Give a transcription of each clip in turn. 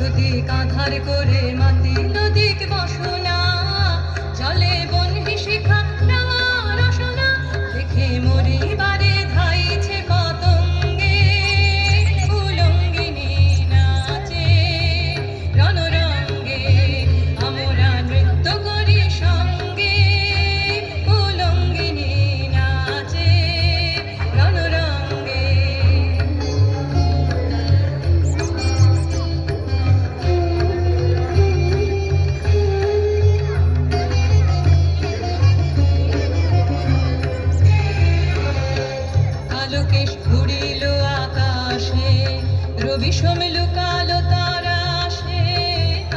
বসতি কাঁধার করে মাতি নদীক বসনা জলে বন্হি শিখা রাঙা রসনা দেখে মরি বারে ধাইছে পতঙ্গে উলঙ্গিনী নাচে রণরঙ্গে আমরা নৃত্য করি সঙ্গে উলঙ্গিনী নাচে রণরঙ্গে। আলোকেশ ঘুরিল আকাশে রবি সমলু কালো তারা আসে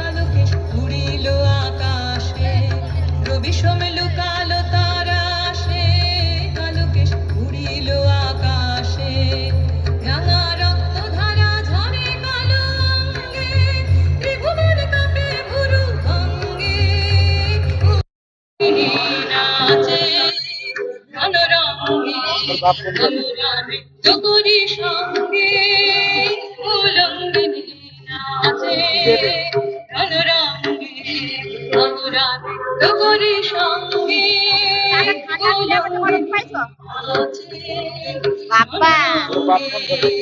আলোকেশ ঘুরিল আকাশে রবি সমলু কালো তারা আসে আলোকেশ ঘুরিল আকাশে রাঙা রক্ত ধারা ঝরে কালো অঙ্গে ত্রিভুবন কাঁপে ভুরু ভঙ্গে নাচে রণরঙ্গে আমরা নৃত্য করি সঙ্গে উলঙ্গিনী নাচে রণরঙ্গে আমরা নৃত্য করি সঙ্গে উলঙ্গিনী নাচে বাবা রণরঙ্গে।